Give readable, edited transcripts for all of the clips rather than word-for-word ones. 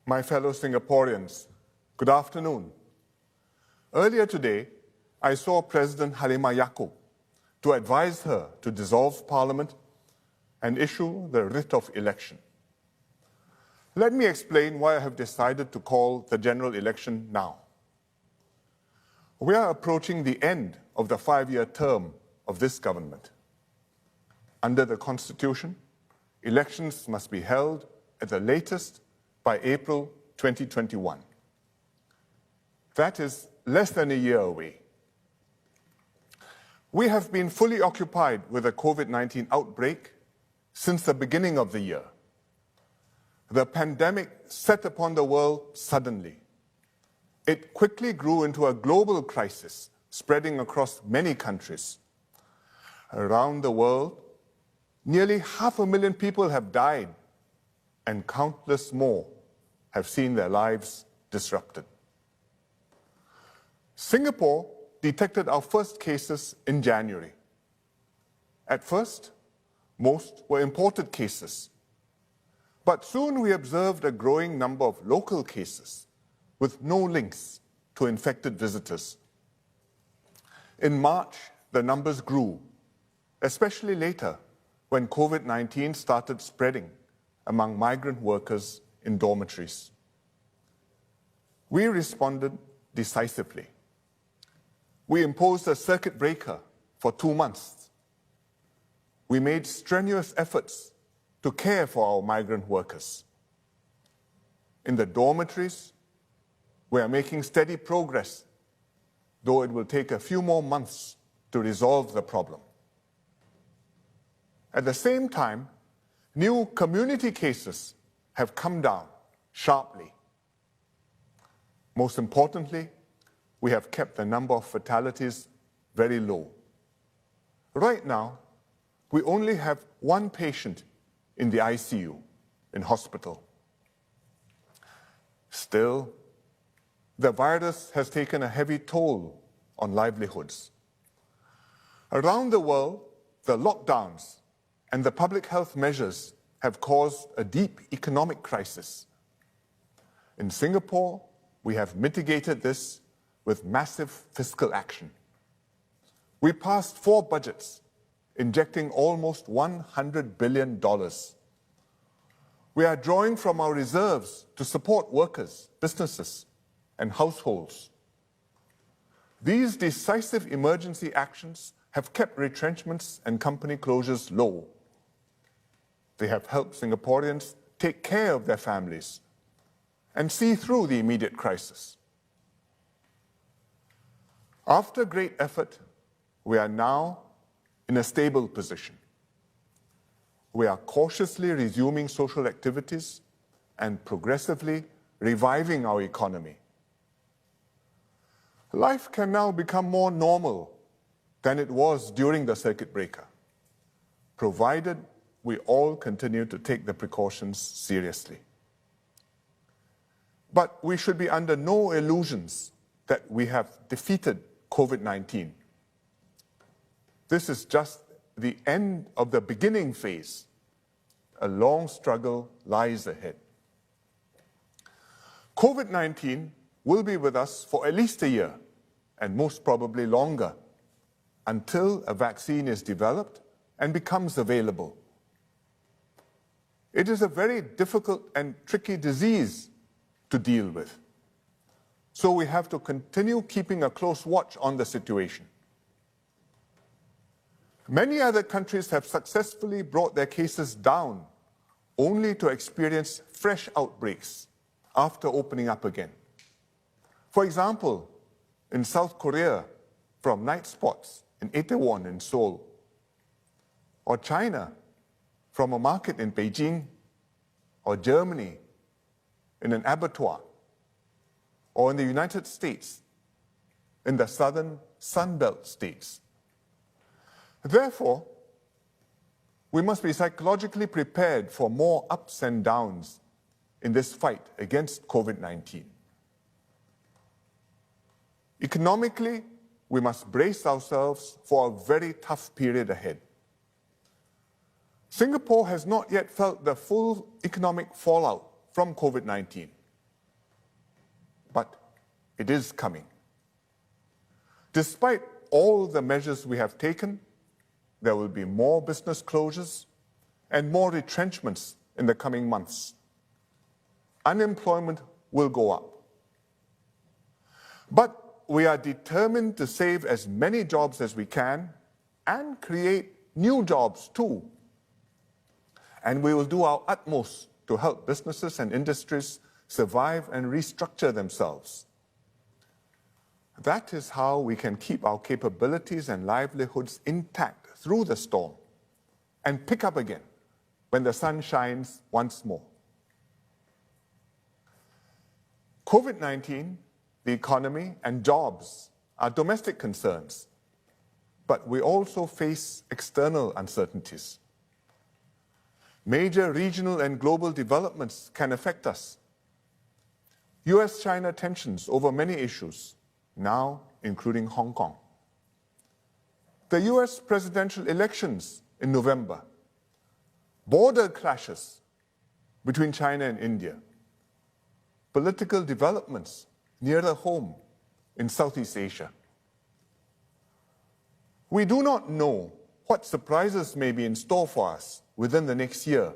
My fellow Singaporeans, good afternoon. Earlier today, I saw President Halimah Yacob to advise her to dissolve Parliament and issue the writ of election. Let me explain why I have decided to call the general election now. We are approaching the end of the 5-year term of this government. Under the Constitution, elections must be held at the latest by April 2021. That is less than a year away. We have been fully occupied with the COVID-19 outbreak since the beginning of the year. The pandemic set upon the world suddenly. It quickly grew into a global crisis, spreading across many countries. Around the world, nearly 500,000 people have died, and countless more have seen their lives disrupted. Singapore detected our first cases in January. At first, most were imported cases. But soon we observed a growing number of local cases with no links to infected visitors. In March, the numbers grew, especially later when COVID-19 started spreading among migrant workers in dormitories. We responded decisively. We imposed a circuit breaker for 2 months. We made strenuous efforts to care for our migrant workers. In the dormitories, we are making steady progress, though it will take a few more months to resolve the problem. At the same time, new community cases have come down sharply. Most importantly, we have kept the number of fatalities very low. Right now, we only have 1 patient in the ICU in hospital. Still, the virus has taken a heavy toll on livelihoods. Around the world, the lockdowns and the public health measures have caused a deep economic crisis. In Singapore, we have mitigated this with massive fiscal action. We passed 4 budgets, injecting almost $100 billion. We are drawing from our reserves to support workers, businesses, and households. These decisive emergency actions have kept retrenchments and company closures low. They have helped Singaporeans take care of their families and see through the immediate crisis. After great effort, we are now in a stable position. We are cautiously resuming social activities and progressively reviving our economy. Life can now become more normal than it was during the circuit breaker, provided we all continue to take the precautions seriously. But we should be under no illusions that we have defeated COVID-19. This is just the end of the beginning phase. A long struggle lies ahead. COVID-19 will be with us for at least a year, and most probably longer, until a vaccine is developed and becomes available. It is a very difficult and tricky disease to deal with. So we have to continue keeping a close watch on the situation. Many other countries have successfully brought their cases down, only to experience fresh outbreaks after opening up again. For example, in South Korea, from night spots in Itaewon in Seoul, or China, from a market in Beijing, or Germany, in an abattoir, or in the United States, in the southern Sunbelt states. Therefore, we must be psychologically prepared for more ups and downs in this fight against COVID-19. Economically, we must brace ourselves for a very tough period ahead. Singapore has not yet felt the full economic fallout from COVID-19. but it is coming. Despite all the measures we have taken, there will be more business closures and more retrenchments in the coming months. Unemployment will go up. But we are determined to save as many jobs as we can and create new jobs too. And we will do our utmost to help businesses and industries survive and restructure themselves. That is how we can keep our capabilities and livelihoods intact through the storm and pick up again when the sun shines once more. COVID-19, the economy, and jobs are domestic concerns, but we also face external uncertainties. Major regional and global developments can affect us. US-China tensions over many issues, now including Hong Kong. The US presidential elections in November, border clashes between China and India, political developments nearer home in Southeast Asia. We do not know what surprises may be in store for us within the next year.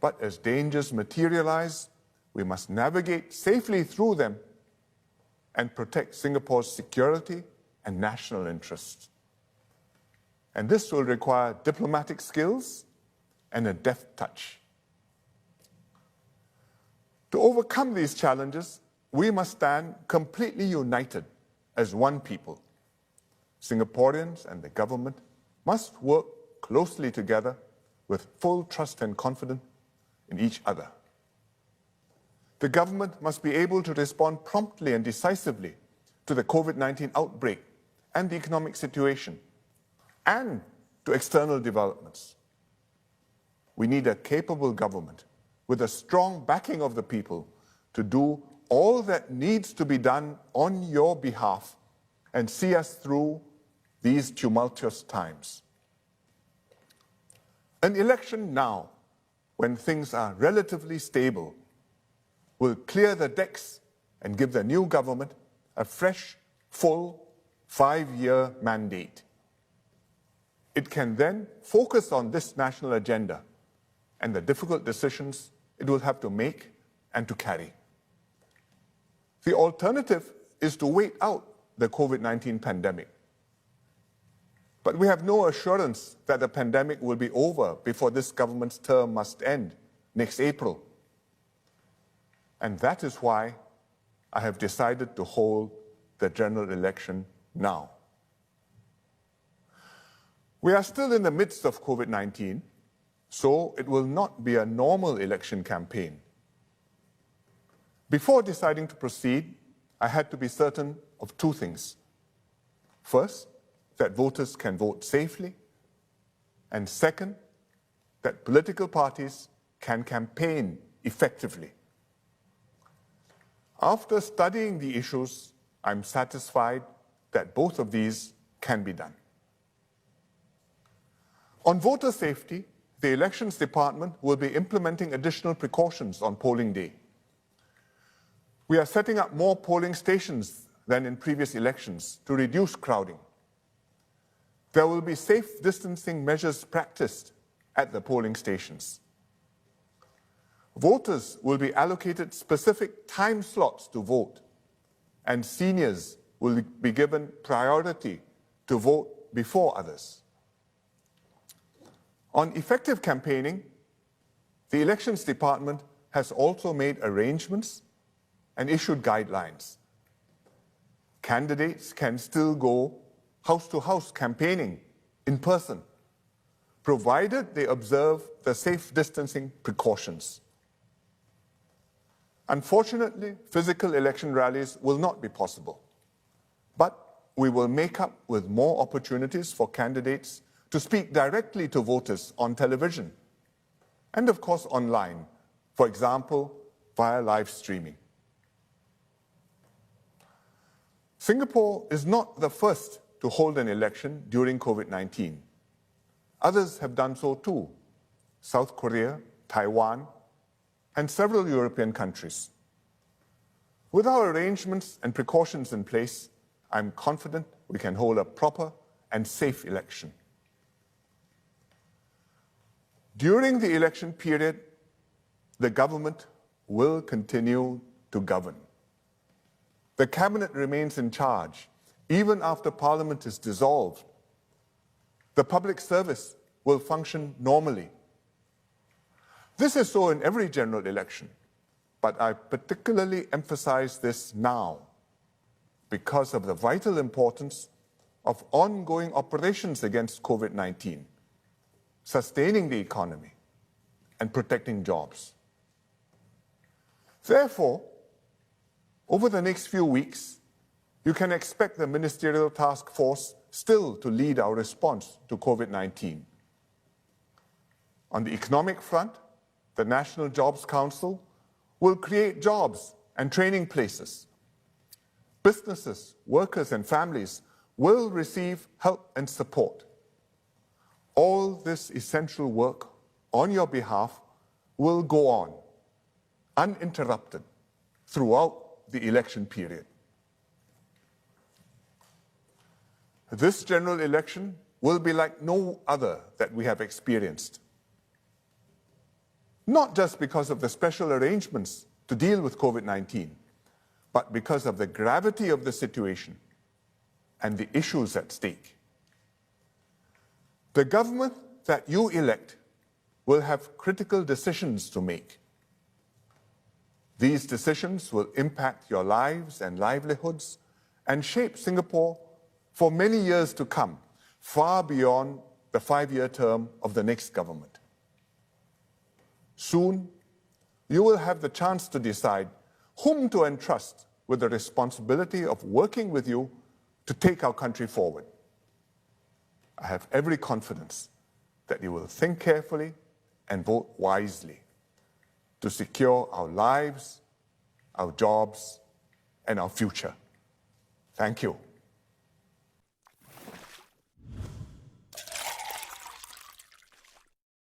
But as dangers materialize, we must navigate safely through them and protect Singapore's security and national interests. And this will require diplomatic skills and a deft touch. To overcome these challenges, we must stand completely united as one people. Singaporeans and the government must work closely together with full trust and confidence in each other. The government must be able to respond promptly and decisively to the COVID-19 outbreak and the economic situation, and to external developments. We need a capable government with a strong backing of the people to do all that needs to be done on your behalf and see us through these tumultuous times. An election now, when things are relatively stable, will clear the decks and give the new government a fresh, full 5-year mandate. It can then focus on this national agenda and the difficult decisions it will have to make and to carry. The alternative is to wait out the COVID-19 pandemic. But we have no assurance that the pandemic will be over before this government's term must end next April. And that is why I have decided to hold the general election now. We are still in the midst of COVID-19, so it will not be a normal election campaign. Before deciding to proceed, I had to be certain of two things. First, that voters can vote safely, and second, that political parties can campaign effectively. After studying the issues, I'm satisfied that both of these can be done. On voter safety, the Elections Department will be implementing additional precautions on polling day. We are setting up more polling stations than in previous elections to reduce crowding. There will be safe distancing measures practiced at the polling stations. Voters will be allocated specific time slots to vote, and seniors will be given priority to vote before others. On effective campaigning, the Elections Department has also made arrangements and issued guidelines. Candidates can still go house-to-house campaigning in person, provided they observe the safe distancing precautions. Unfortunately, physical election rallies will not be possible, but we will make up with more opportunities for candidates to speak directly to voters on television and, of course, online, for example, via live streaming. Singapore is not the first to hold an election during COVID-19. Others have done so too: South Korea, Taiwan, and several European countries. With our arrangements and precautions in place, I'm confident we can hold a proper and safe election. During the election period, the government will continue to govern. The cabinet remains in charge even after Parliament is dissolved. The public service will function normally. This is so in every general election, but I particularly emphasize this now because of the vital importance of ongoing operations against COVID-19, sustaining the economy, and protecting jobs. Therefore, over the next few weeks, you can expect the ministerial task force still to lead our response to COVID-19. On the economic front, the National Jobs Council will create jobs and training places. Businesses, workers, and families will receive help and support. All this essential work on your behalf will go on, uninterrupted, throughout the election period. This general election will be like no other that we have experienced. Not just because of the special arrangements to deal with COVID-19, but because of the gravity of the situation and the issues at stake. The government that you elect will have critical decisions to make. These decisions will impact your lives and livelihoods and shape Singapore for many years to come, far beyond the 5-year term of the next government. Soon, you will have the chance to decide whom to entrust with the responsibility of working with you to take our country forward. I have every confidence that you will think carefully and vote wisely to secure our lives, our jobs, and our future. Thank you.